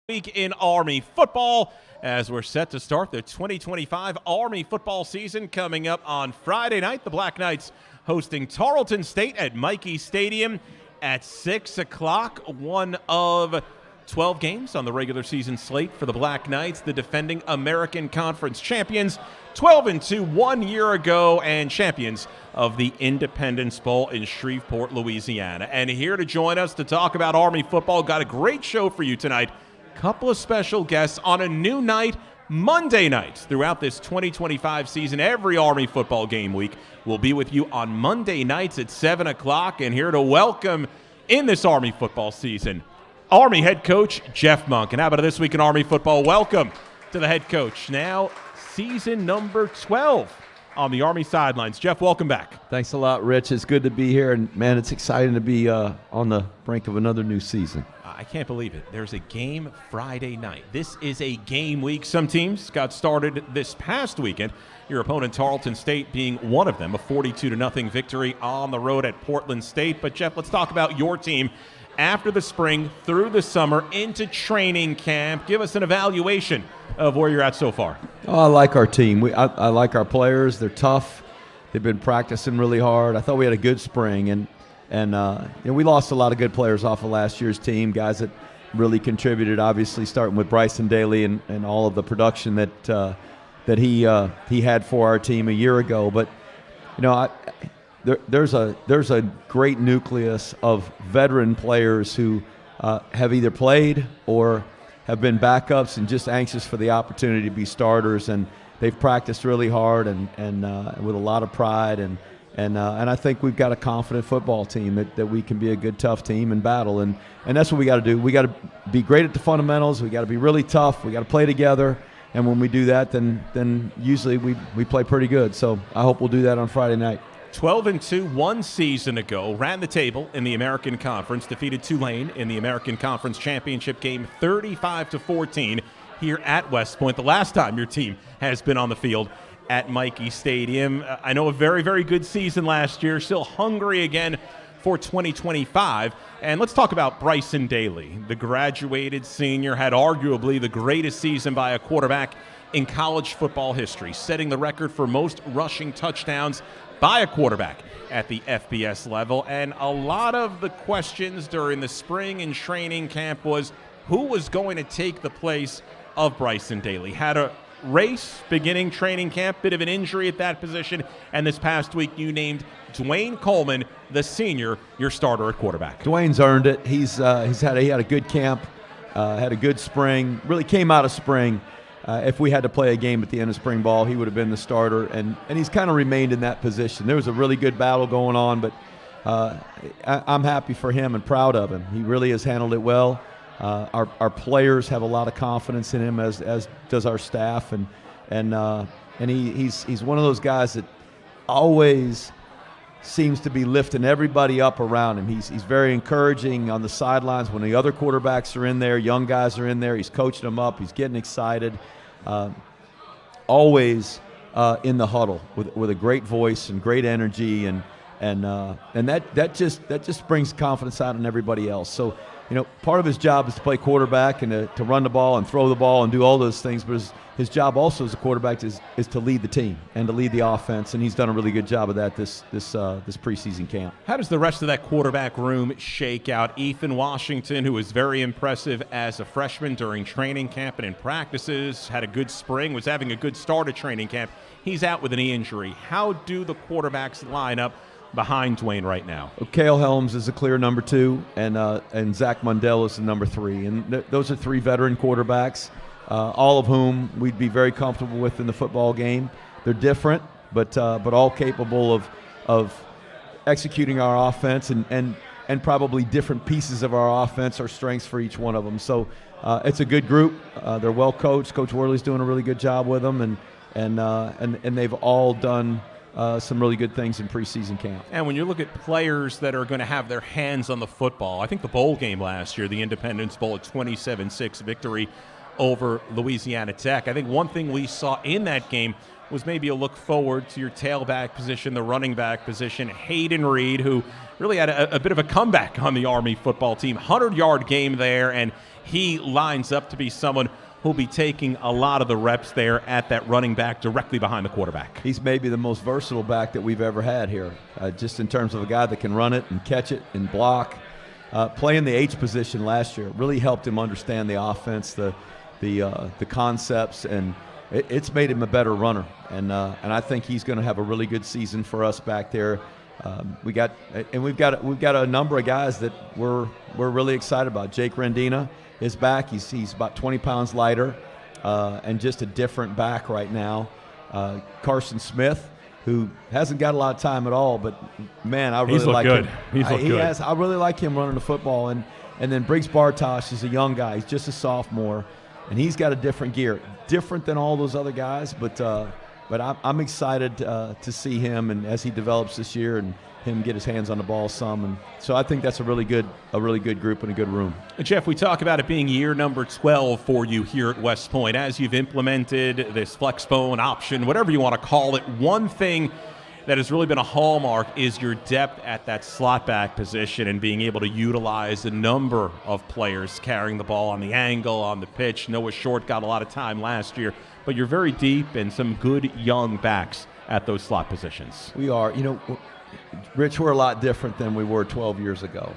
Week in Army football as we're set to start the 2025 Army football season. Coming up on Friday night, the Black Knights hosting Tarleton State at Michie Stadium at 6 o'clock. One of 12 games on the regular season slate for the Black Knights, the defending American Conference champions, 12-2 1 year ago, and champions of the Independence Bowl in Shreveport, Louisiana. And here to join us to talk about Army football, got a great show for you tonight. Couple of special guests on a new night, Monday nights, throughout this 2025 season. Every Army football game week will be with you on Monday nights at 7 o'clock. And here to welcome in this Army football season, Army head coach Jeff Monk. And how about this week in Army football? Welcome to the head coach. Now, season number 12 on the Army sidelines. Jeff, welcome back. Thanks a lot, Rich. It's good to be here. And, man, it's exciting to be on the brink of another new season. I can't believe it. There's a game Friday night. This is a game week. Some teams got started this past weekend. Your opponent, Tarleton State, being one of them, a 42-0 victory on the road at Portland State. But, Jeff, let's talk about your team after the spring, through the summer, into training camp. Give us an evaluation of where you're at so far. Oh, I like our team. I like our players. They're tough. They've been practicing really hard. I thought we had a good spring, and we lost a lot of good players off of last year's team, guys that really contributed, obviously, starting with Bryson Daly and all of the production that he had for our team a year ago. But, there's a great nucleus of veteran players who have either played or have been backups and just anxious for the opportunity to be starters. And they've practiced really hard and with a lot of pride. And I think we've got a confident football team that we can be a good, tough team and battle. And that's what we got to do. We got to be great at the fundamentals. We got to be really tough. We got to play together. And when we do that, then usually we play pretty good. So I hope we'll do that on Friday night. 12-2 one season ago, ran the table in the American Conference, defeated Tulane in the American Conference Championship game 35-14 here at West Point. The last time your team has been on the field at Michie Stadium. I know a very, very good season last year, still hungry again for 2025. And let's talk about Bryson Daly. The graduated senior had arguably the greatest season by a quarterback in college football history, setting the record for most rushing touchdowns by a quarterback at the FBS level. And a lot of the questions during the spring and training camp was who was going to take the place of Bryson Daly. Had a race beginning training camp, bit of an injury at that position, and this past week you named Dwayne Coleman, the senior, your starter at quarterback. Dwayne's earned it. He had a good camp, had a good spring, really came out of spring. If we had to play a game at the end of spring ball, he would have been the starter, and he's kind of remained in that position. There was a really good battle going on, but I'm happy for him and proud of him. He really has handled it well. Our players have a lot of confidence in him, as does our staff, and he's one of those guys that always seems to be lifting everybody up around him. He's very encouraging on the sidelines when the other quarterbacks are in there, young guys are in there. He's coaching them up. He's getting excited. Always in the huddle with a great voice and great energy, and that just brings confidence out in everybody else. So, part of his job is to play quarterback and to run the ball and throw the ball and do all those things, but his job also as a quarterback is to lead the team and to lead the offense, and he's done a really good job of that this preseason camp. How does the rest of that quarterback room shake out? Ethan Washington, who was very impressive as a freshman during training camp and in practices, had a good spring, was having a good start at training camp. He's out with a knee injury. How do the quarterbacks line up behind Dwayne right now? Cale Helms is a clear number 2, and Zach Mundell is the number 3. And those are 3 veteran quarterbacks, all of whom we'd be very comfortable with in the football game. They're different, but all capable of executing our offense and probably different pieces of our offense are strengths for each one of them. So it's a good group. They're well coached. Coach Worley's doing a really good job with them, and they've all done some really good things in preseason camp. And when you look at players that are going to have their hands on the football, I think the bowl game last year, the Independence Bowl, a 27-6 victory over Louisiana Tech. I think one thing we saw in that game was maybe a look forward to your tailback position, the running back position, Hayden Reed, who really had a bit of a comeback on the Army football team. 100-yard game there, and he lines up to be someone who'll be taking a lot of the reps there at that running back directly behind the quarterback. He's maybe the most versatile back that we've ever had here, just in terms of a guy that can run it and catch it and block. Playing the H position last year really helped him understand the offense, the concepts, and it's made him a better runner. And I think he's going to have a really good season for us back there. We've got a number of guys that we're really excited about. Jake Rendina is back. He's about 20 pounds lighter, and just a different back right now. Carson Smith, who hasn't got a lot of time at all, but man, I really like him. I really like him running the football. And then Briggs Bartosh is a young guy. He's just a sophomore, and he's got a different gear, different than all those other guys. But I'm excited to see him and as he develops this year and him get his hands on the ball some. And so I think that's a really good group and a good room. Jeff, we talk about it being year number 12 for you here at West Point. As you've implemented this flex bone option, whatever you want to call it, one thing that has really been a hallmark is your depth at that slot back position and being able to utilize a number of players carrying the ball on the angle, on the pitch. Noah Short got a lot of time last year, but you're very deep and some good young backs at those slot positions. We are. Rich, we're a lot different than we were 12 years ago.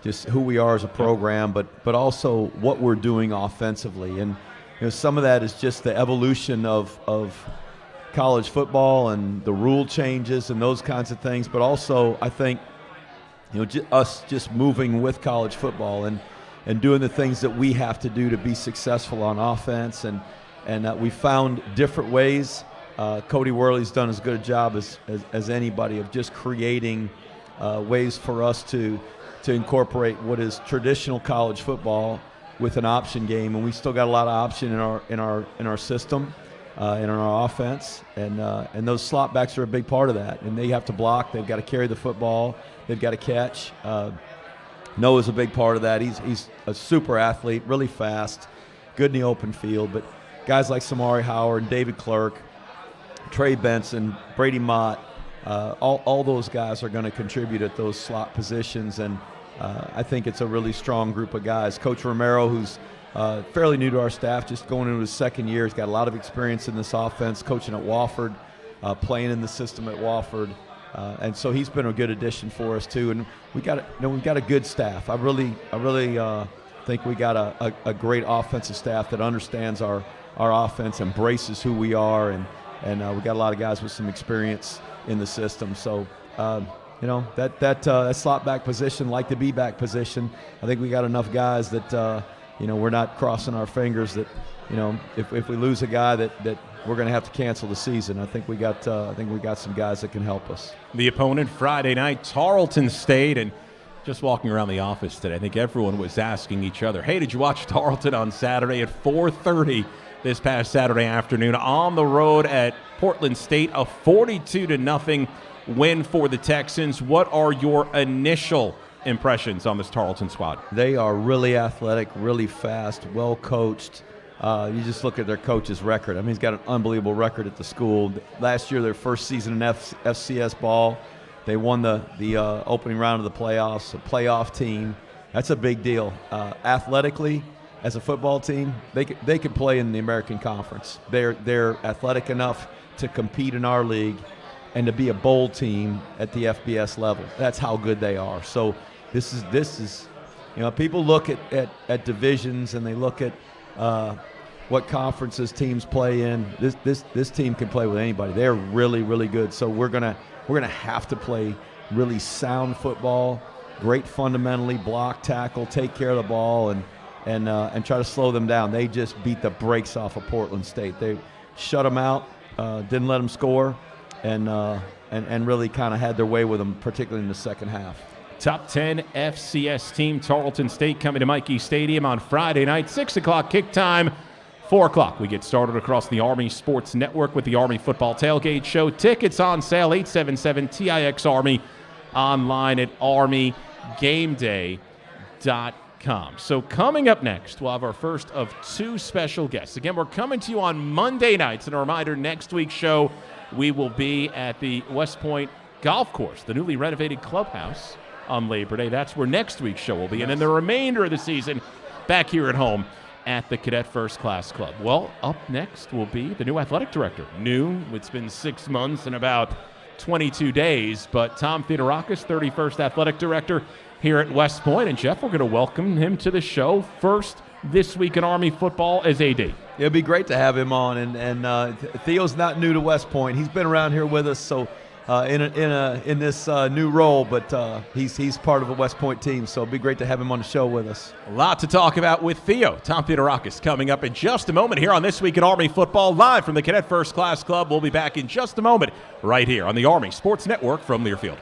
Just who we are as a program, but also what we're doing offensively. And some of that is just the evolution of college football and the rule changes and those kinds of things. But also, I think, us just moving with college football and doing the things that we have to do to be successful on offense. And we found different ways. Cody Worley's done as good a job as anybody of just creating ways for us to incorporate what is traditional college football with an option game, and we still got a lot of option in our system, in our offense, and those slot backs are a big part of that. And they have to block. They've got to carry the football. They've got to catch. Noah's a big part of that. He's a super athlete, really fast, good in the open field. But guys like Samari Howard and David Clerk, Trey Benson, Brady Mott, all those guys are going to contribute at those slot positions, and I think it's a really strong group of guys. Coach Romero, who's fairly new to our staff, just going into his second year, he's got a lot of experience in this offense, coaching at Wofford, playing in the system at Wofford, and so he's been a good addition for us too. And we've got a good staff. I really think we got a great offensive staff that understands our offense, embraces who we are, and we got a lot of guys with some experience in the system. So, that slot back position, like the B back position, I think we got enough guys that, we're not crossing our fingers that, if we lose a guy that we're going to have to cancel the season. I think we got some guys that can help us. The opponent Friday night, Tarleton State, and just walking around the office today, I think everyone was asking each other, hey, did you watch Tarleton on Saturday at 4:30? This past Saturday afternoon on the road at Portland State, a 42-0 win for the Texans. What are your initial impressions on this Tarleton squad? They are really athletic, really fast, well coached. You just look at their coach's record. I mean, he's got an unbelievable record at the school. Last year, their first season in FCS ball, they won the opening round of the playoffs, a playoff team. That's a big deal. Athletically, as a football team, they could play in the American Conference. They're athletic enough to compete in our league and to be a bowl team at the FBS level. That's how good they are. So this is people look at divisions and they look at what conferences teams play in. This team can play with anybody. They're really, really good. So we're gonna have to play really sound football, great fundamentally, block, tackle, take care of the ball, and try to slow them down. They just beat the brakes off of Portland State. They shut them out, didn't let them score, and really kind of had their way with them, particularly in the second half. Top 10 FCS team, Tarleton State, coming to Michie Stadium on Friday night, 6 o'clock kick time, 4 o'clock. We get started across the Army Sports Network with the Army Football Tailgate Show. Tickets on sale, 877-TIX-ARMY, online at armygameday.com. So coming up next, we'll have our first of 2 special guests. Again, we're coming to you on Monday nights. And a reminder, next week's show, we will be at the West Point Golf Course, the newly renovated clubhouse on Labor Day. That's where next week's show will be. And then the remainder of the season back here at home at the Cadet First Class Club. Well, up next will be the new athletic director. New, it's been 6 months and about 22 days, but Tom Theodorakis, 31st athletic director here at West Point. And Jeff, we're going to welcome him to the show first this week in Army football as AD. It'd be great to have him on, and Theo's not new to West Point. He's been around here with us, so in this new role, but he's part of the West Point team, so it'd be great to have him on the show with us. A lot to talk about with Theo. Tom Theodorakis coming up in just a moment here on This Week in Army Football, live from the Cadet First Class Club. We'll be back in just a moment right here on the Army Sports Network from Learfield.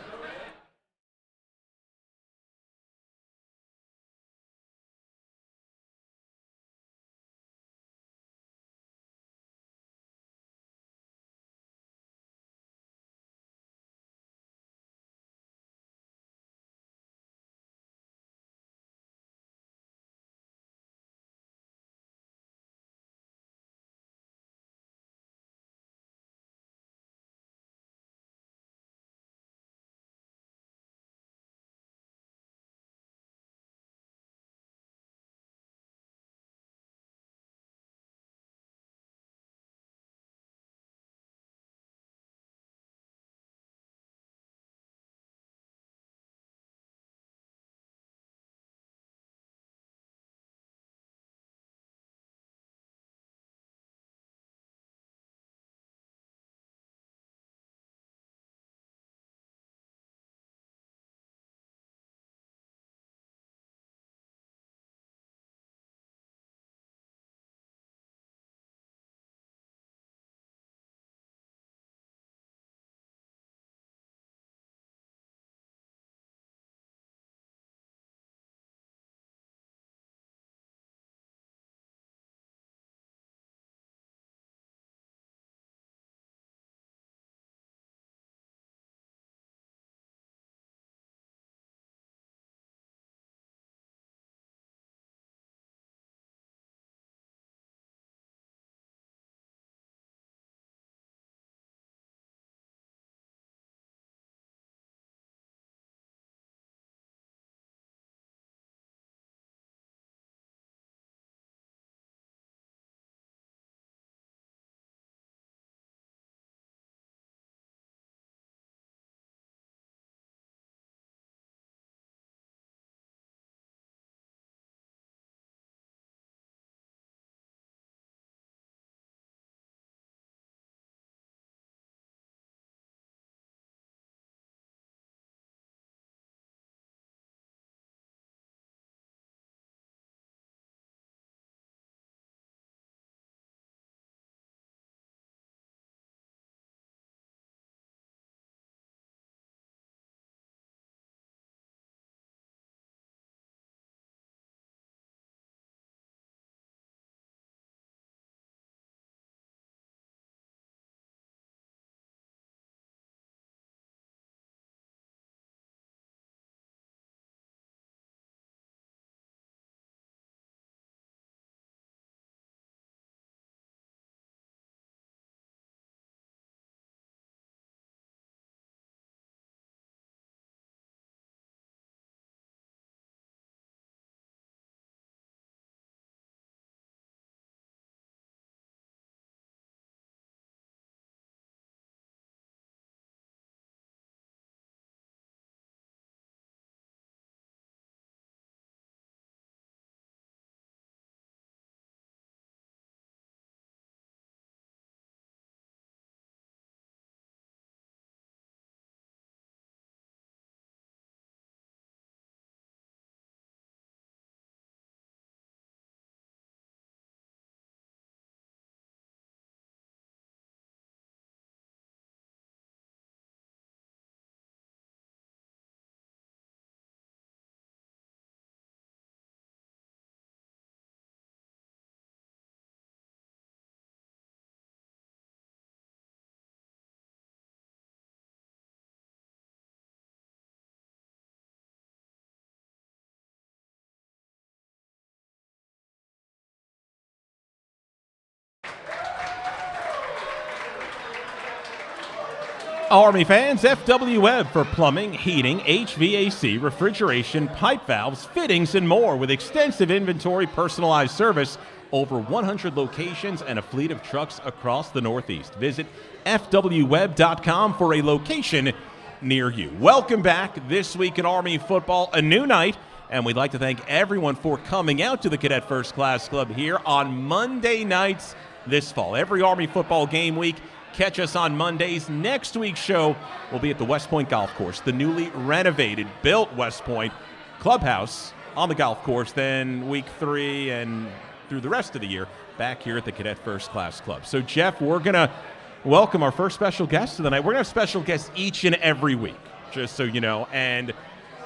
Army fans, FW Webb for plumbing, heating, HVAC, refrigeration, pipe valves, fittings, and more with extensive inventory, personalized service, over 100 locations, and a fleet of trucks across the Northeast. Visit fwweb.com for a location near you. Welcome back this week in Army football, a new night, and we'd like to thank everyone for coming out to the Cadet First Class Club here on Monday nights this fall. Every Army football game week. Catch us on Mondays. Next week's show will be at the West Point Golf Course, the newly renovated, built West Point clubhouse on the golf course. Then week 3 and through the rest of the year, back here at the Cadet First Class Club. So, Jeff, we're going to welcome our first special guest of the night. We're going to have special guests each and every week, just so you know. And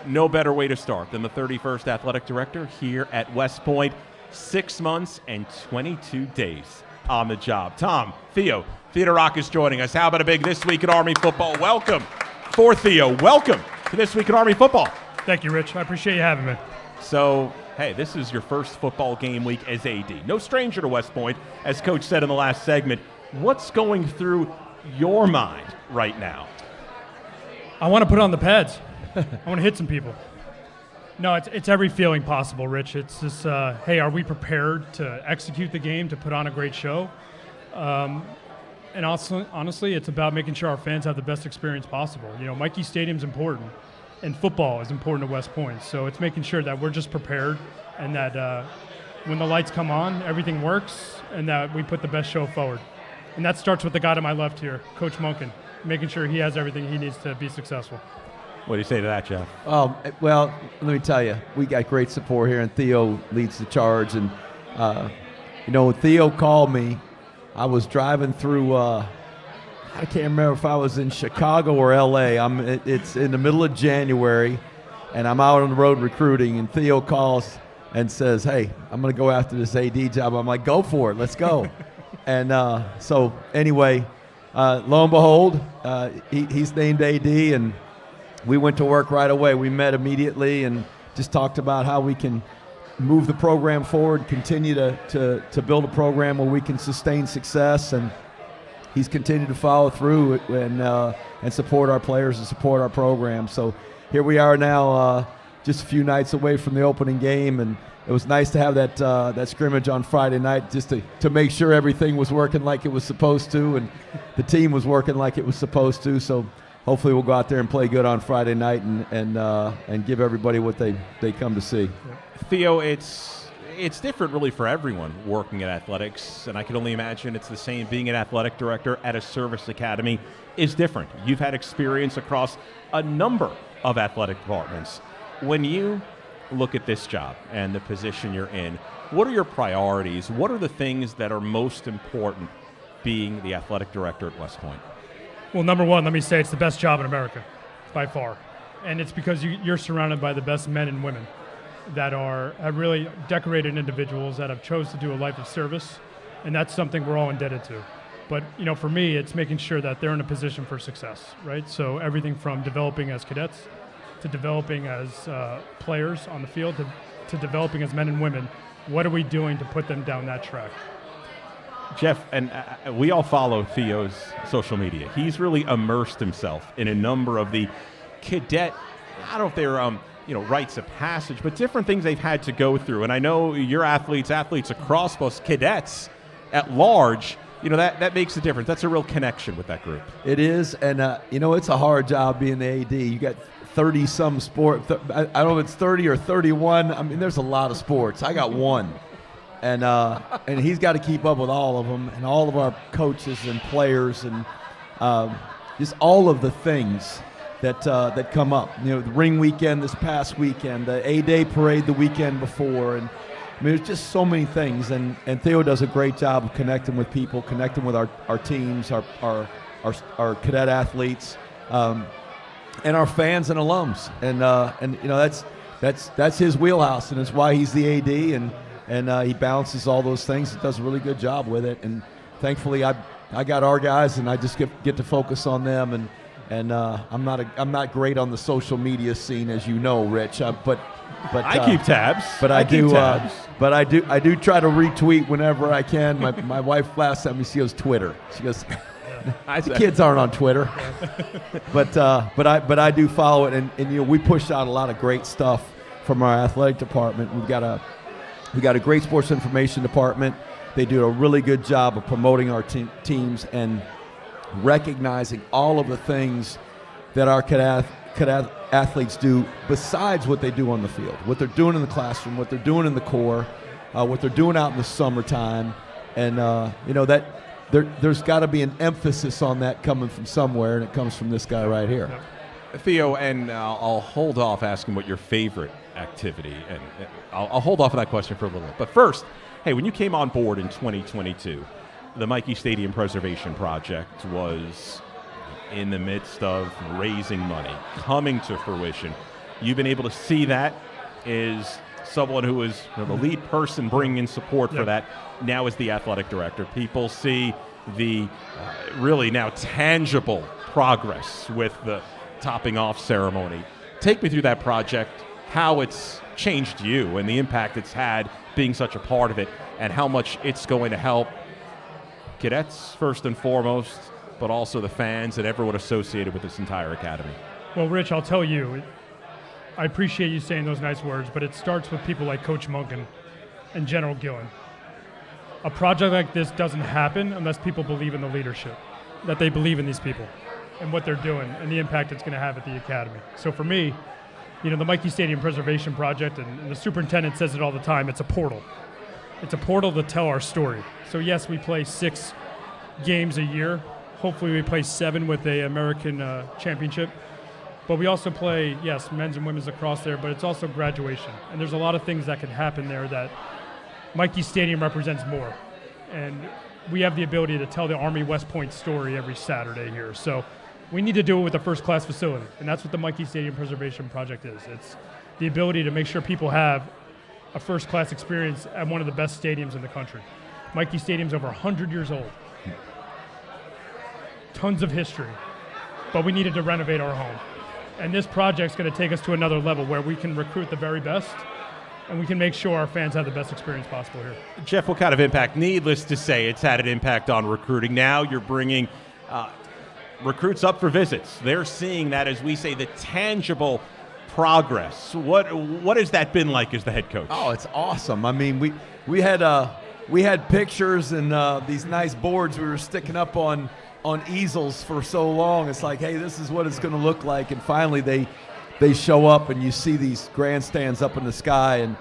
no better way to start than the 31st Athletic Director here at West Point. 6 months and 22 days on the job. Tom, Theo Rock is joining us. How about a big This Week in Army Football welcome for Theo. Welcome to This Week in Army Football. Thank you, Rich. I appreciate you having me. So, hey, this is your first football game week as AD. No stranger to West Point, as Coach said in the last segment. What's going through your mind right now? I want to put on the pads. I want to hit some people. No, it's every feeling possible, Rich. It's just, hey, are we prepared to execute the game, to put on a great show? And also, honestly, it's about making sure our fans have the best experience possible. You know, Michie Stadium's important, and football is important to West Point. So it's making sure that we're just prepared and that when the lights come on, everything works, and that we put the best show forward. And that starts with the guy to my left here, Coach Munkin, making sure he has everything he needs to be successful. What do you say to that, Jeff? Well, let me tell you, we got great support here, and Theo leads the charge. And, when Theo called me, I was driving through, I can't remember if I was in Chicago or L.A. It's in the middle of January, and I'm out on the road recruiting, and Theo calls and says, hey, I'm going to go after this AD job. I'm like, go for it. Let's go. And so anyway, lo and behold, he's named AD, and we went to work right away. We met immediately and just talked about how we can move the program forward, continue to build a program where we can sustain success. And he's continued to follow through and support our players and support our program. So here we are now, just a few nights away from the opening game, and it was nice to have that scrimmage on Friday night just to make sure everything was working like it was supposed to, and the team was working like it was supposed to. So hopefully we'll go out there and play good on Friday night and give everybody what they come to see. Theo, it's different really for everyone working at athletics, and I can only imagine it's the same being an athletic director at a service academy is different. You've had experience across a number of athletic departments. When you look at this job and the position you're in, what are your priorities? What are the things that are most important being the athletic director at West Point? Well, number one, let me say it's the best job in America, by far. And it's because you're surrounded by the best men and women that have really decorated individuals that have chose to do a life of service, and that's something we're all indebted to. But, for me, it's making sure that they're in a position for success, right? So everything from developing as cadets to developing as players on the field to developing as men and women. What are we doing to put them down that track? Jeff, and we all follow Theo's social media. He's really immersed himself in a number of the cadet, I don't know if they're rites of passage, but different things they've had to go through. And I know your athletes across both cadets at large, that makes a difference. That's a real connection with that group. It is, and it's a hard job being the AD. You got 30-some sport. I don't know if it's 30 or 31. I mean, there's a lot of sports. I got one. And he's got to keep up with all of them, and all of our coaches and players, and just all of the things that come up. The ring weekend this past weekend, the A-Day parade the weekend before, and there's just so many things. And Theo does a great job of connecting with people, connecting with our teams, our cadet athletes, and our fans and alums. And that's his wheelhouse, and it's why he's the AD. And he balances all those things. He does a really good job with it. And thankfully, I got our guys, and I just get to focus on them. And I'm not great on the social media scene, as you know, Rich. But I keep tabs. But I do try to retweet whenever I can. My wife laughs at me. She goes, Twitter. She goes, The kids aren't on Twitter, but I do follow it, and we push out a lot of great stuff from our athletic department. We've got a great sports information department. They do a really good job of promoting our teams and recognizing all of the things that our cadet athletes do besides what they do on the field, what they're doing in the classroom, what they're doing in the core, what they're doing out in the summertime, and that there's got to be an emphasis on that coming from somewhere, and it comes from this guy right here. Theo, and I'll hold off asking what your favorite activity, and I'll hold off on that question for a little bit. But first, hey, when you came on board in 2022, the Michie Stadium Preservation Project was in the midst of raising money, coming to fruition. You've been able to see that as someone who is the lead person bringing in support for that, now as the athletic director. People see the really now tangible progress with the topping off ceremony. Take me through that project, how it's changed you and the impact it's had being such a part of it, and how much it's going to help cadets first and foremost, but also the fans and everyone associated with this entire academy. Well, Rich, I'll tell you, I appreciate you saying those nice words, but it starts with people like Coach Monken and General Gillen. A project like this doesn't happen unless people believe in the leadership, that they believe in these people and what they're doing and the impact it's going to have at the academy. So for me, the Michie Stadium Preservation Project, and the superintendent says it all the time, it's a portal. It's a portal to tell our story. So yes, we play 6 games a year. Hopefully we play 7 with a American championship. But we also play, yes, men's and women's lacrosse there, but it's also graduation. And there's a lot of things that can happen there that Michie Stadium represents more. And we have the ability to tell the Army West Point story every Saturday here. So we need to do it with a first-class facility. And that's what the Michie Stadium Preservation Project is. It's the ability to make sure people have a first-class experience at one of the best stadiums in the country. Michie Stadium's over 100 years old. Tons of history. But we needed to renovate our home. And this project's going to take us to another level where we can recruit the very best and we can make sure our fans have the best experience possible here. Jeff, what kind of impact? Needless to say, it's had an impact on recruiting. Now you're bringing recruits up for visits. They're seeing that, as we say, the tangible progress. What has that been like as the head coach? Oh, it's awesome. I mean, we had pictures and these nice boards we were sticking up on easels for so long. It's like, hey, this is what it's going to look like. And finally they show up and you see these grandstands up in the sky. And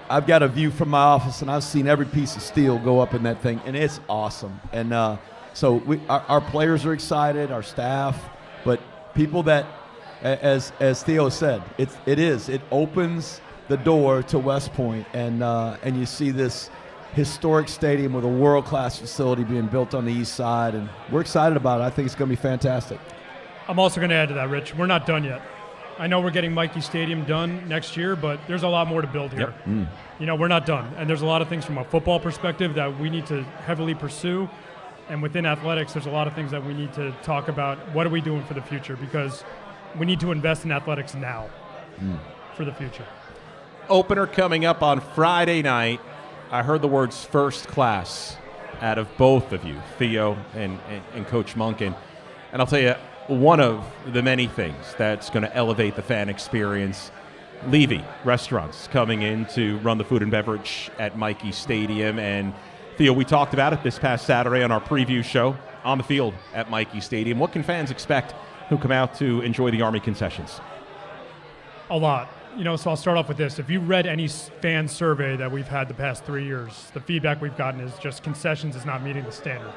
I've got a view from my office and I've seen every piece of steel go up in that thing, and it's awesome. And so our players are excited, our staff, but people that, as Theo said, it opens the door to West Point, and you see this historic stadium with a world-class facility being built on the east side, and we're excited about it. I think it's going to be fantastic. I'm also going to add to that, Rich. We're not done yet. I know we're getting Michie Stadium done next year, but there's a lot more to build here. Yep. We're not done, and there's a lot of things from a football perspective that we need to heavily pursue, and within athletics, there's a lot of things that we need to talk about. What are we doing for the future? Because we need to invest in athletics now for the future. Opener coming up on Friday night. I heard the words first class out of both of you, Theo and Coach Monken. And I'll tell you, one of the many things that's going to elevate the fan experience, Levy Restaurants coming in to run the food and beverage at Michie Stadium. And Theo, we talked about it this past Saturday on our preview show on the field at Michie Stadium. What can fans expect who come out to enjoy the Army concessions? A lot. So I'll start off with this. If you read any fan survey that we've had the past 3 years, the feedback we've gotten is just concessions is not meeting the standard.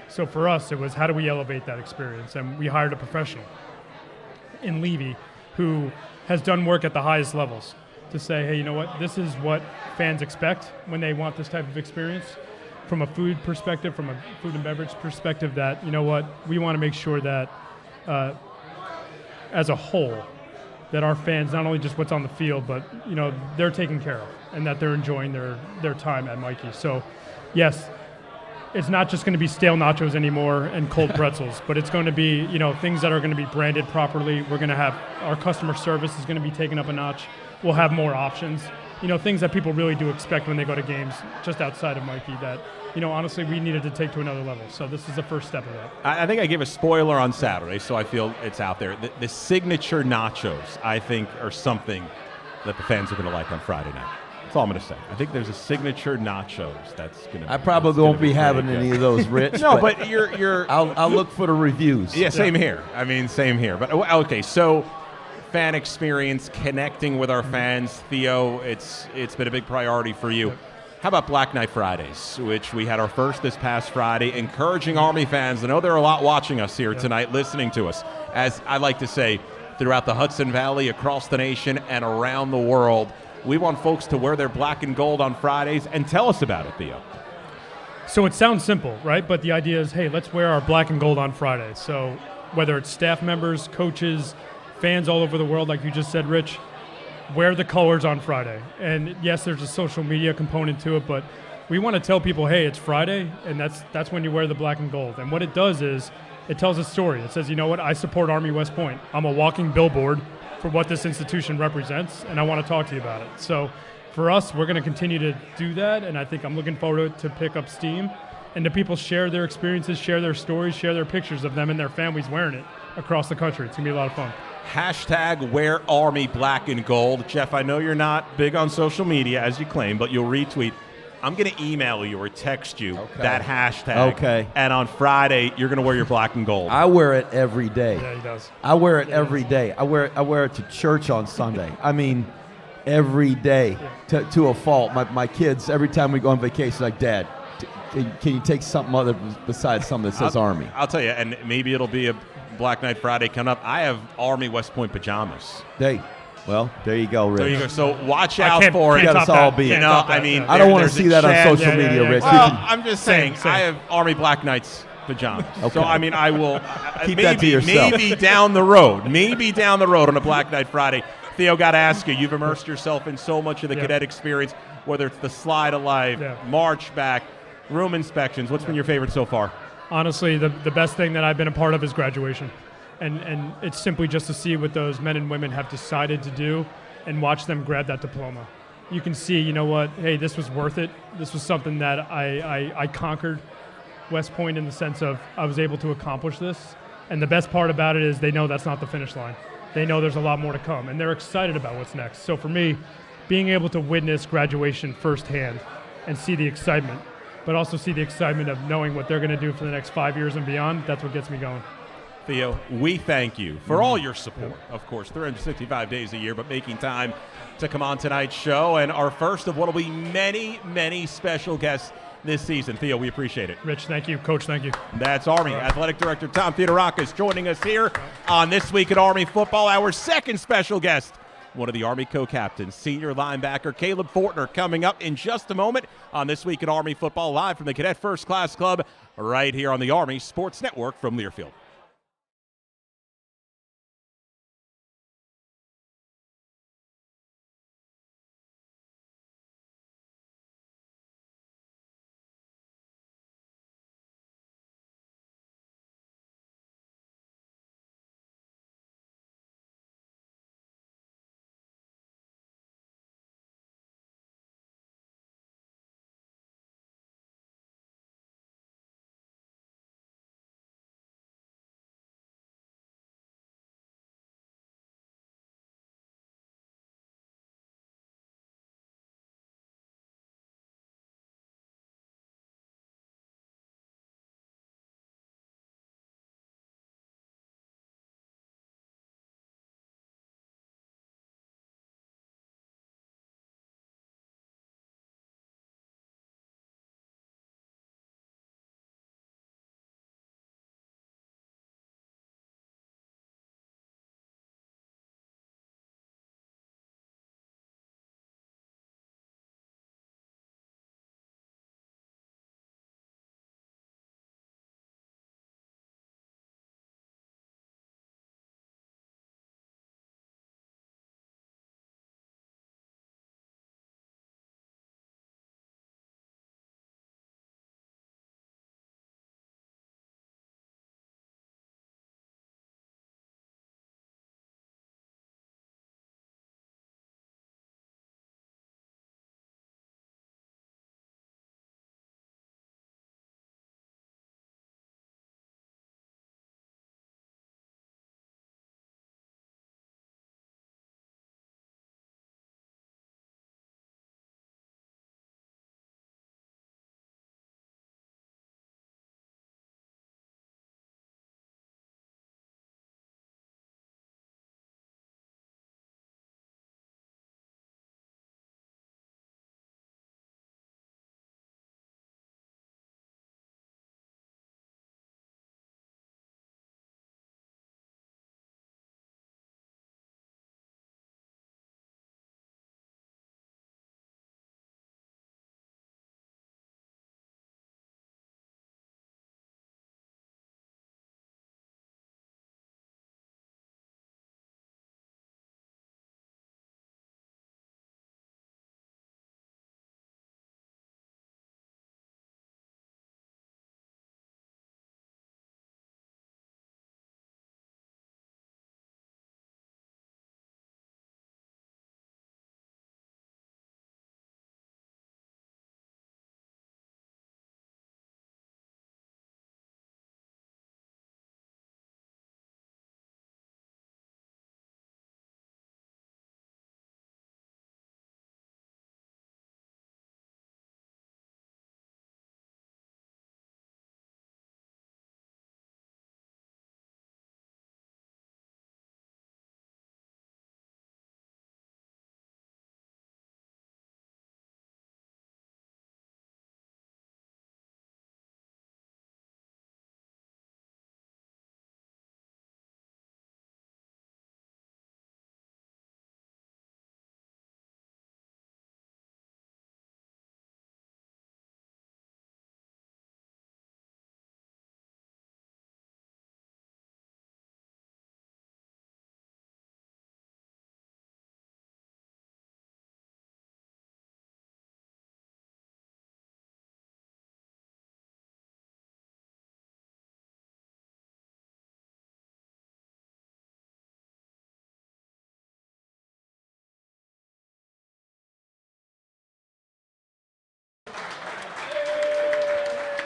So for us, it was how do we elevate that experience? And we hired a professional in Levy who has done work at the highest levels to say, hey, you know what? This is what fans expect when they want this type of experience. From a food perspective, from a food and beverage perspective, that, we want to make sure that as a whole, that our fans, not only just what's on the field, but, they're taken care of and that they're enjoying their time at Michie. So, yes, it's not just going to be stale nachos anymore and cold pretzels, but it's going to be, things that are going to be branded properly. We're going to have our customer service is going to be taken up a notch. We'll have more options. things that people really do expect when they go to games just outside of Mikey that, honestly, we needed to take to another level. So this is the first step of that. I think I gave a spoiler on Saturday, so I feel it's out there. The signature nachos, I think, are something that the fans are going to like on Friday night. That's all I'm going to say. I think there's a signature nachos that's going to. I probably won't be having any of those, Rich. No, but you're. I'll look for the reviews. Yeah, same here. I mean, same here. But okay, so fan experience, connecting with our fans, Theo. It's been a big priority for you. How about Black Knight Fridays, which we had our first this past Friday, encouraging Army fans. I know there are a lot watching us here tonight, listening to us, as I like to say, throughout the Hudson Valley, across the nation, and around the world. We want folks to wear their black and gold on Fridays, and tell us about it, Theo. So it sounds simple, right? But the idea is, hey, let's wear our black and gold on Friday. So whether it's staff members, coaches, fans all over the world, like you just said, Rich, wear the colors on Friday. And yes, there's a social media component to it, but we want to tell people, hey, it's Friday, and that's when you wear the black and gold. And what it does is it tells a story. It says, you know what, I support Army West Point. I'm a walking billboard for what this institution represents, and I want to talk to you about it. So for us, we're going to continue to do that, and I think I'm looking forward to pick up steam and to people share their experiences, share their stories, share their pictures of them and their families wearing it across the country. It's going to be a lot of fun. Hashtag wear Army black and gold. Jeff, I know you're not big on social media, as you claim, but you'll retweet. I'm going to email you or text you that hashtag. Okay. And on Friday, you're going to wear your black and gold. I wear it every day. Yeah, he does. I wear it every day. I wear it to church on Sunday. I mean, every day to a fault. My kids, every time we go on vacation, like, Dad, can you take something other besides something that says Army? I'll tell you, and maybe it'll be a Black Knight Friday coming up. I have Army West Point pajamas. Well, there you go, Rich. There you go. So watch out for it. Can't top all be. I mean, I don't want to see that on social media, Rich. Well, I'm just saying, I have Army Black Knights pajamas. Okay. So, I mean, I will keep that to yourself. Maybe down the road on a Black Knight Friday. Theo, got to ask you, you've immersed yourself in so much of the cadet experience, whether it's the slide of life, march back, room inspections. What's been your favorite so far? Honestly, the best thing that I've been a part of is graduation. And it's simply just to see what those men and women have decided to do and watch them grab that diploma. You can see, you know what, hey, this was worth it. This was something that I conquered West Point in the sense of I was able to accomplish this. And the best part about it is they know that's not the finish line. They know there's a lot more to come, and they're excited about what's next. So for me, being able to witness graduation firsthand and see the excitement, but also see the excitement of knowing what they're going to do for the next 5 years and beyond, that's what gets me going. Theo, we thank you for all your support, of course, 365 days a year, but making time to come on tonight's show, and our first of what will be many, many special guests this season. Theo, we appreciate it. Rich, thank you. Coach, thank you. That's Army Athletic Director Tom Theodorakis joining us here on This Week at Army Football. Our second special guest, one of the Army co-captains, senior linebacker Caleb Fortner, coming up in just a moment on This Week at Army Football, live from the Cadet First Class Club right here on the Army Sports Network from Learfield.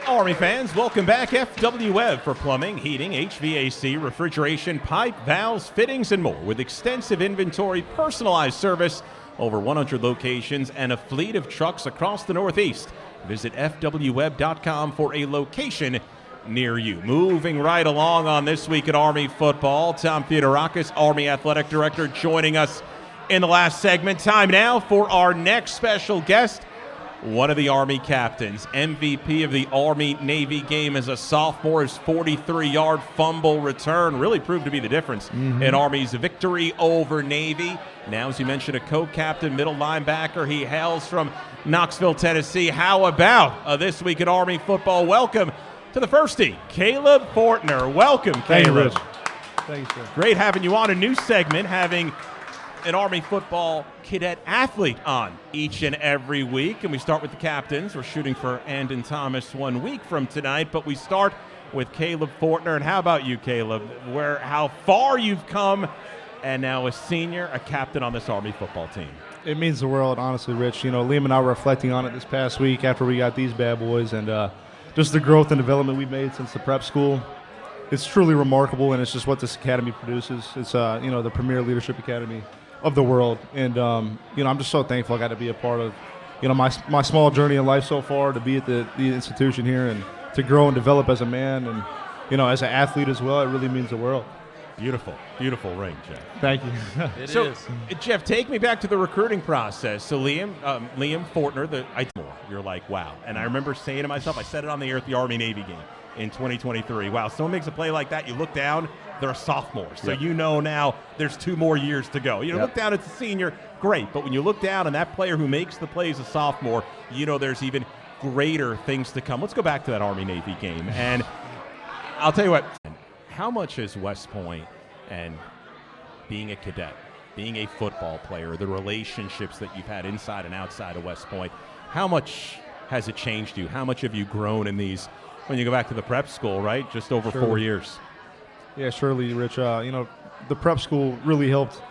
Army fans, welcome back. FWF for plumbing, heating, HVAC, refrigeration, pipe, valves, fittings, and more. With extensive inventory, personalized service, over 100 locations, and a fleet of trucks across the Northeast. Visit FWWeb.com for a location near you. Moving right along on This Week at Army Football, Tom Theodorakis, Army Athletic Director, joining us in the last segment. Time now for our next special guest. One of the Army captains, MVP of the Army-Navy game as a sophomore. His 43-yard fumble return really proved to be the difference in Army's victory over Navy. Now, as you mentioned, a co-captain, middle linebacker. He hails from Knoxville, Tennessee. How about This Week at Army Football? Welcome to the firstie, Caleb Fortner. Welcome, Caleb. Thank you, Rich. Thanks, sir. Great having you on. A new segment, having an Army football cadet athlete on each and every week. And we start with the captains. We're shooting for Andon Thomas 1 week from tonight, but we start with Caleb Fortner. And how about you, Caleb? How far you've come, and now a senior, a captain on this Army football team. It means the world, honestly, Rich. You know, Liam and I were reflecting on it this past week after we got these bad boys, and just the growth and development we've made since the prep school. It's truly remarkable, and it's just what this academy produces. It's, the premier leadership academy of the world, and I'm just so thankful I got to be a part of my small journey in life so far, to be at the institution here and to grow and develop as a man, and as an athlete as well. It really means the world. Beautiful ring, Jeff. Thank you. It is. Jeff, take me back to the recruiting process. So Liam Fortner, you're like, wow. And I remember saying to myself, I said it on the air at the Army-Navy game in 2023. Wow, someone makes a play like that, you look down, they're a sophomore. So now there's 2 more years to go. Look down at the senior, great. But when you look down and that player who makes the play is a sophomore, there's even greater things to come. Let's go back to that Army-Navy game. And I'll tell you what, how much is West Point and being a cadet, being a football player, the relationships that you've had inside and outside of West Point, how much has it changed you? How much have you grown in these, when you go back to the prep school, right? Just over 4 years. Yeah, surely, Rich. The prep school really helped.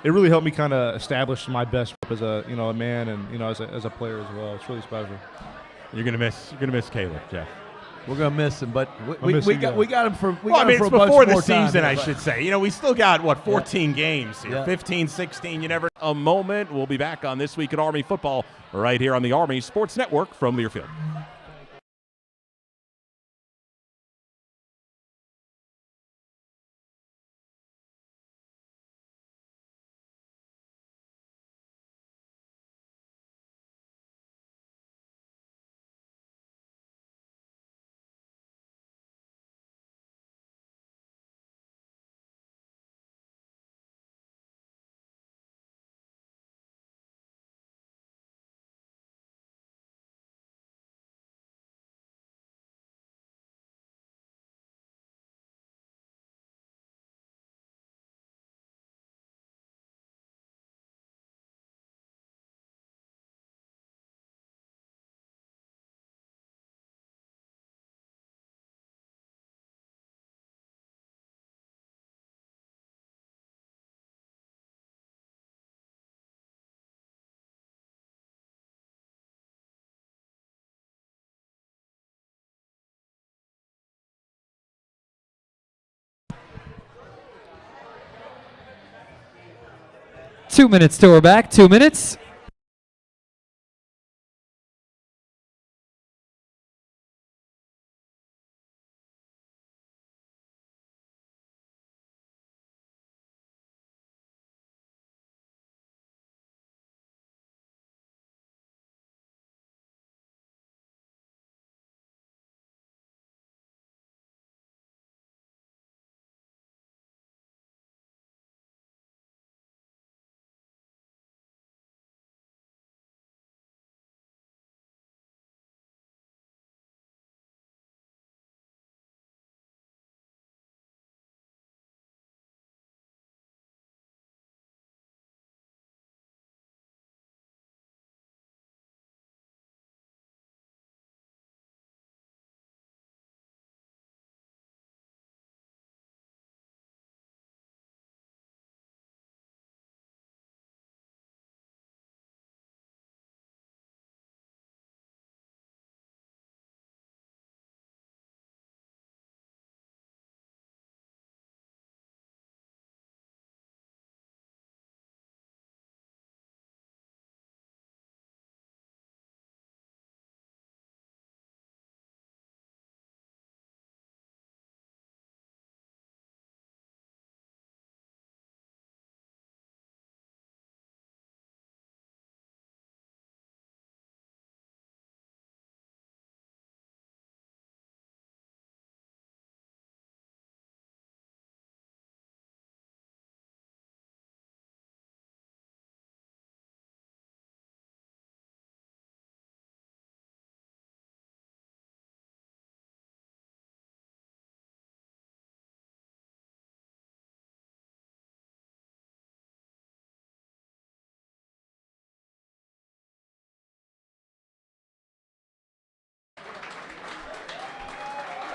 It really helped me kind of establish my best as a a man and as a player as well. It's really special. You're gonna miss Caleb, Jeff. We're gonna miss him, but we got him for. It's before the season, I should say. We still got 14 games here, 15, 16. You never. A moment. We'll be back on This Week at Army Football right here on the Army Sports Network from Learfield. Two minutes till we're back. 2 minutes.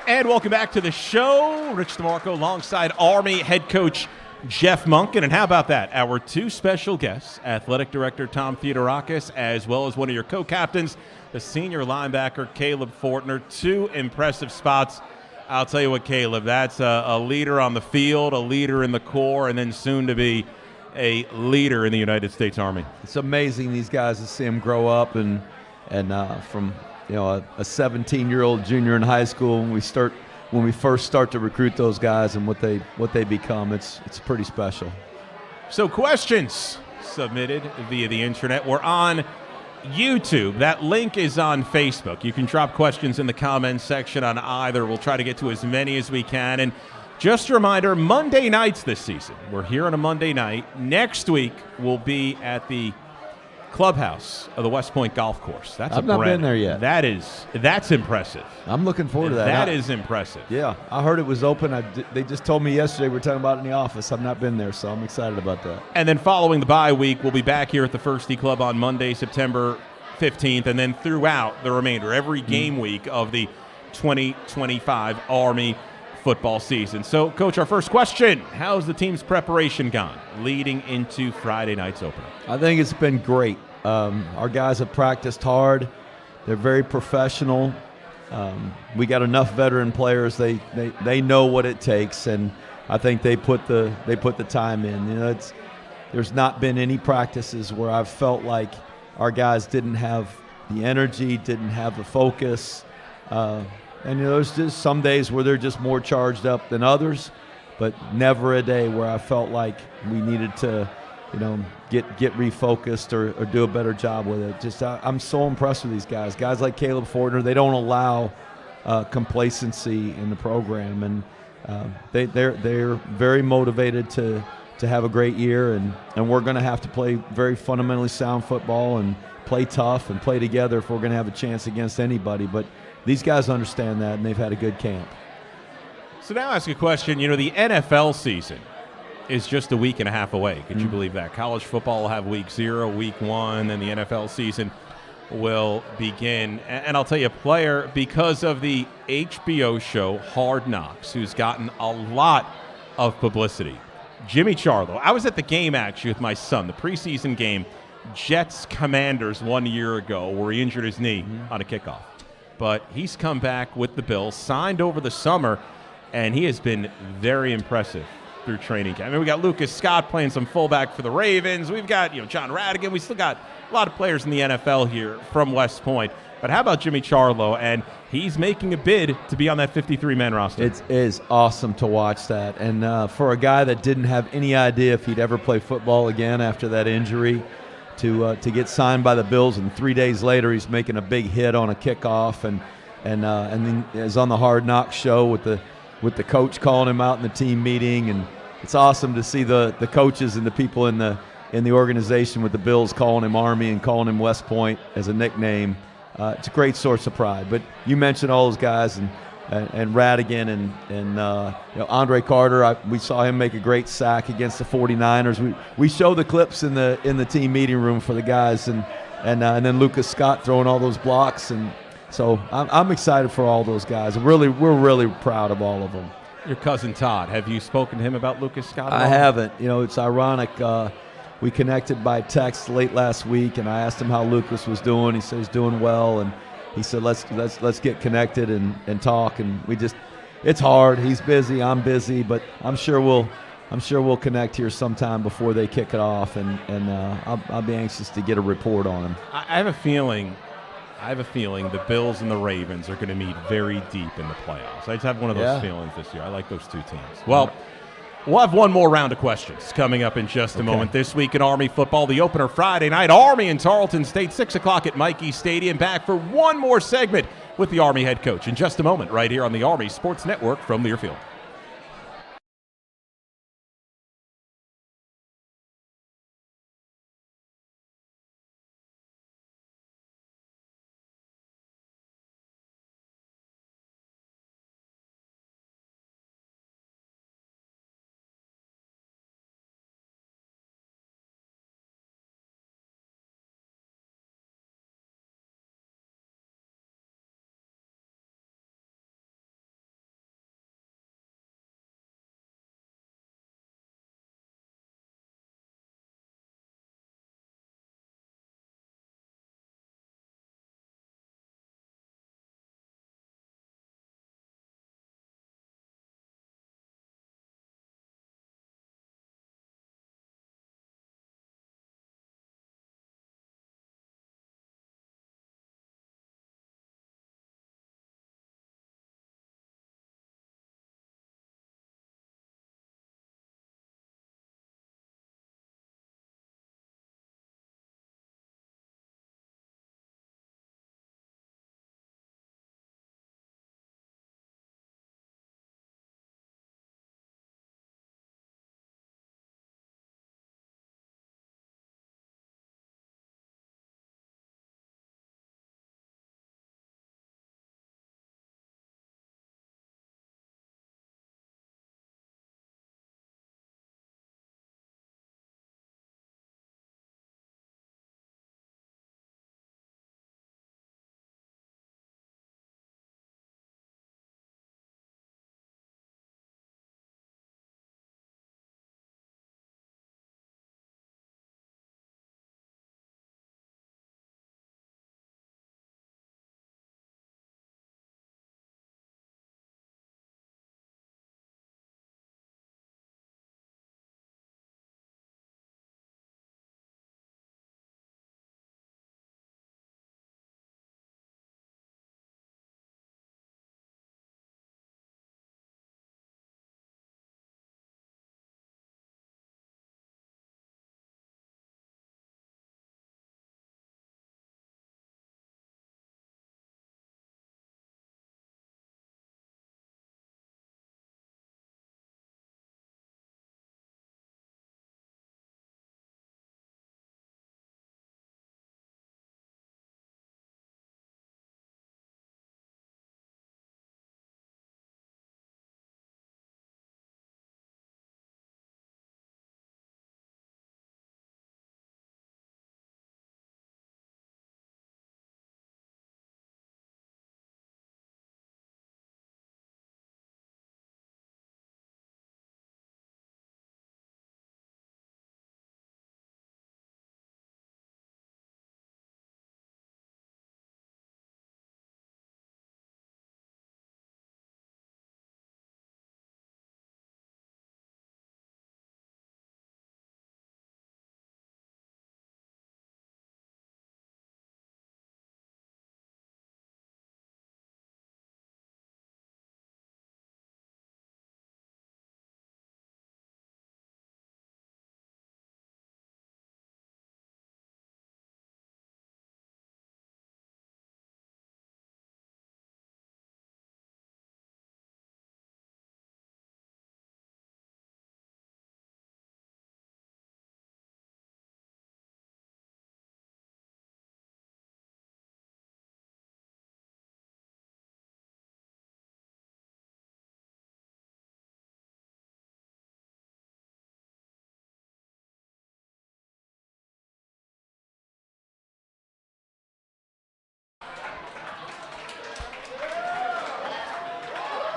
And welcome back to the show. Rich DeMarco alongside Army head coach Jeff Monken. And how about that? Our two special guests, athletic director Tom Theodorakis, as well as one of your co-captains, the senior linebacker Caleb Fortner. Two impressive spots. I'll tell you what, Caleb, that's a leader on the field, a leader in the Corps, and then soon to be a leader in the United States Army. It's amazing, these guys, to see them grow up and from a 17-year-old junior in high school when we first start to recruit those guys and what they become. It's pretty special. So questions submitted via the internet. We're on YouTube. That link is on Facebook. You can drop questions in the comments section on either. We'll try to get to as many as we can. And just a reminder, Monday nights this season. We're here on a Monday night. Next week we'll be at the clubhouse of the West Point Golf Course. I've not been there yet. That's impressive. I'm looking forward to that. That is impressive. Yeah, I heard it was open. They just told me yesterday. We're talking about it in the office. I've not been there, so I'm excited about that. And then following the bye week, we'll be back here at the First Tee Club on Monday, September 15th, and then throughout the remainder, every game week of the 2025 Army football season. So, Coach, our first question, how's the team's preparation gone leading into Friday night's opener? I think it's been great. Our guys have practiced hard. They're very professional. We got enough veteran players. They know what it takes, and I think they put the time in. There's not been any practices where I've felt like our guys didn't have the energy, didn't have the focus. And there's just some days where they're just more charged up than others, but never a day where I felt like we needed to, get refocused or do a better job with it. I'm so impressed with these guys. Guys like Caleb Fortner, they don't allow complacency in the program, and they're very motivated to have a great year, and we're going to have to play very fundamentally sound football and play tough and play together if we're going to have a chance against anybody. But these guys understand that, and they've had a good camp. So now I ask a question. The NFL season is just a week and a half away. Could you believe that? College football will have week 0, week 1, then the NFL season will begin. And I'll tell you, a player, because of the HBO show Hard Knocks, who's gotten a lot of publicity, Jimmy Charlo. I was at the game, actually, with my son, the preseason game, Jets-Commanders 1 year ago, where he injured his knee on a kickoff. But he's come back with the Bills, signed over the summer, and he has been very impressive through training camp. I mean, we got Lucas Scott playing some fullback for the Ravens. We've got, John Radigan. We still got a lot of players in the NFL here from West Point. But how about Jimmy Charlo? And he's making a bid to be on that 53-man roster. It is awesome to watch that. And for a guy that didn't have any idea if he'd ever play football again after that injury, to get signed by the Bills, and 3 days later he's making a big hit on a kickoff, and then is on the Hard Knocks show with the coach calling him out in the team meeting, and it's awesome to see the coaches and the people in the organization with the Bills calling him Army and calling him West Point as a nickname. It's a great source of pride. But you mentioned all those guys and Radigan and Andre Carter. We saw him make a great sack against the 49ers. We show the clips in the team meeting room for the guys, and then Lucas Scott throwing all those blocks, and so I'm excited for all those guys. We're really proud of all of them. Your cousin Todd, have you spoken to him about Lucas Scott? I haven't. It's ironic. We connected by text late last week, and I asked him how Lucas was doing. He said he's doing well, and he said let's get connected and talk. And it's hard. He's busy. I'm busy, but I'm sure we'll connect here sometime before they kick it off, and I'll be anxious to get a report on him. I have a feeling the Bills and the Ravens are going to meet very deep in the playoffs. I just have one of those feelings this year. I like those two teams. Well, we'll have one more round of questions coming up in just a moment. This week in Army football, the opener Friday night, Army and Tarleton State, 6 o'clock at Michie Stadium. Back for one more segment with the Army head coach in just a moment right here on the Army Sports Network from Learfield.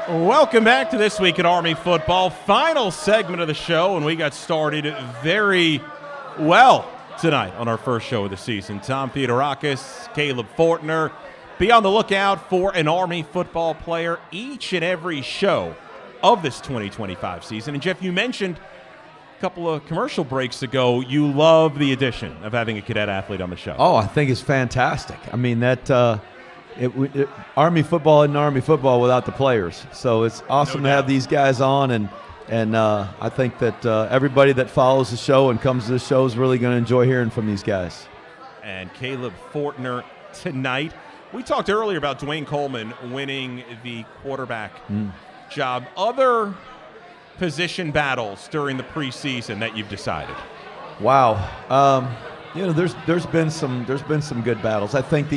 Welcome back to This Week in Army Football. Final segment of the show, and we got started very well tonight on our first show of the season. Tom Theodorakis, Caleb Fortner. Be on the lookout for an Army football player each and every show of this 2025 season. And Jeff, you mentioned a couple of commercial breaks ago, you love the addition of having a cadet athlete on the show. Oh, I think it's fantastic. I mean, Army football isn't Army football without the players. So it's awesome to have these guys on, and I think that everybody that follows the show and comes to the show is really going to enjoy hearing from these guys. And Caleb Fortner tonight. We talked earlier about Dwayne Coleman winning the quarterback job. Other position battles during the preseason that you've decided? Wow, there's been some good battles. I think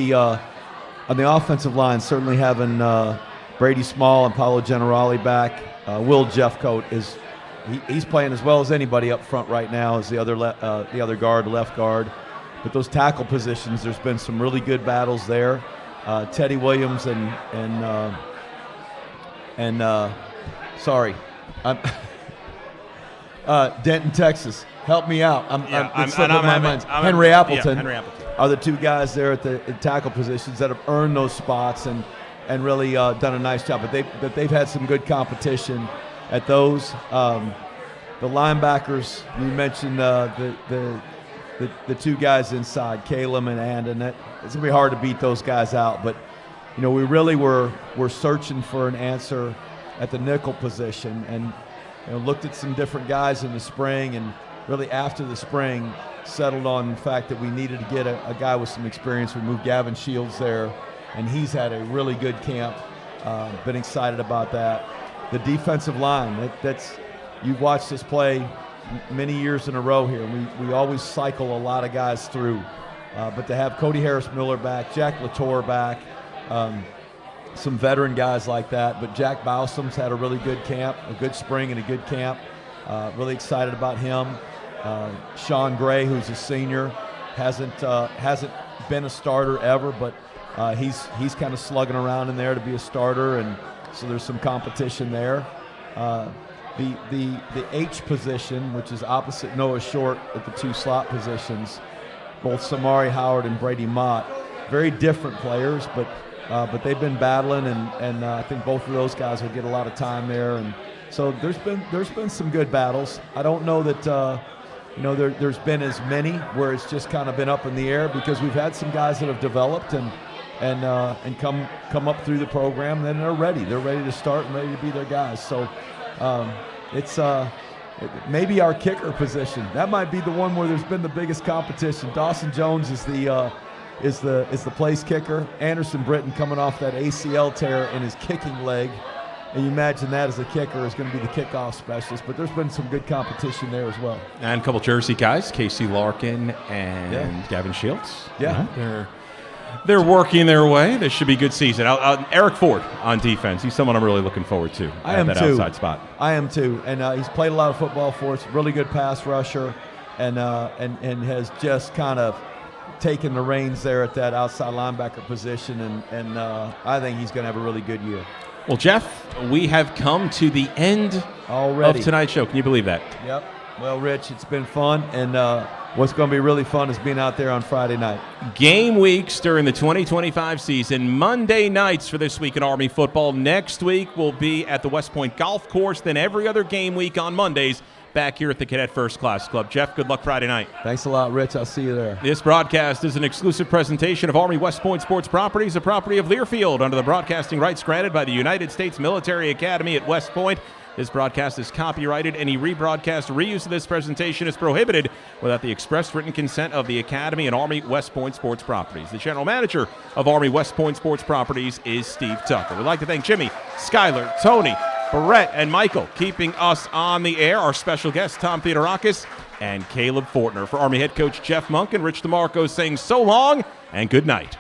on the offensive line, certainly having Brady Small and Paolo Generali back. Will Jeffcoat he's playing as well as anybody up front right now as the other guard, left guard. But those tackle positions, there's been some really good battles there. Teddy Williams and Denton, Texas. Help me out. Henry Appleton. Henry Appleton are the two guys there at the tackle positions that have earned those spots and really done a nice job. But they've had some good competition at those. The linebackers, you mentioned the two guys inside, Caleb and Andon. It's gonna be hard to beat those guys out. But we really were searching for an answer at the nickel position, and looked at some different guys in the spring, and really after the spring settled on the fact that we needed to get a guy with some experience. We moved Gavin Shields there, and he's had a really good camp. Been excited about that. The defensive line, you've watched us play many years in a row here. We always cycle a lot of guys through. But to have Cody Harris-Miller back, Jack Latour back, some veteran guys like that. But Jack Bowsom's had a really good camp, a good spring and a good camp. Really excited about him. Sean Gray, who's a senior, hasn't been a starter ever, but he's kind of slugging around in there to be a starter, and so there's some competition there. The H position, which is opposite Noah Short at the two slot positions, both Samari Howard and Brady Mott, very different players, but they've been battling, and I think both of those guys will get a lot of time there, and so there's been some good battles. I don't know that there's been as many where it's just kind of been up in the air, because we've had some guys that have developed and come up through the program, and then they're ready to start and ready to be their guys. So it's maybe our kicker position, that might be the one where there's been the biggest competition. Dawson Jones is the place kicker. Anderson Britton coming off that ACL tear in his kicking leg, and you imagine that as a kicker is going to be the kickoff specialist. But there's been some good competition there as well. And a couple Jersey guys, Casey Larkin and Gavin Shields. Yeah. They're working their way. This should be a good season. Eric Ford on defense. He's someone I'm really looking forward to. I am that too. Outside spot. I am too. And he's played a lot of football for us. Really good pass rusher, and has just kind of taken the reins there at that outside linebacker position. And I think he's going to have a really good year. Well, Jeff, we have come to the end already of tonight's show. Can you believe that? Yep. Well, Rich, it's been fun, and what's going to be really fun is being out there on Friday night. Game weeks during the 2025 season. Monday nights for This Week in Army Football. Next week we'll be at the West Point Golf Course. Then every other game week on Mondays back here at the Cadet First Class Club. Jeff, good luck Friday night. Thanks a lot, Rich. I'll see you there. This broadcast is an exclusive presentation of Army West Point Sports Properties, a property of Learfield, under the broadcasting rights granted by the United States Military Academy at West Point. This broadcast is copyrighted. Any rebroadcast, reuse of this presentation is prohibited without the express written consent of the Academy and Army West Point Sports Properties. The general manager of Army West Point Sports Properties is Steve Tucker. We'd like to thank Jimmy, Skyler, Tony, Barrett, and Michael keeping us on the air. Our special guests, Tom Theodorakis and Caleb Fortner. For Army head coach Jeff Monk and Rich DeMarco saying so long and good night.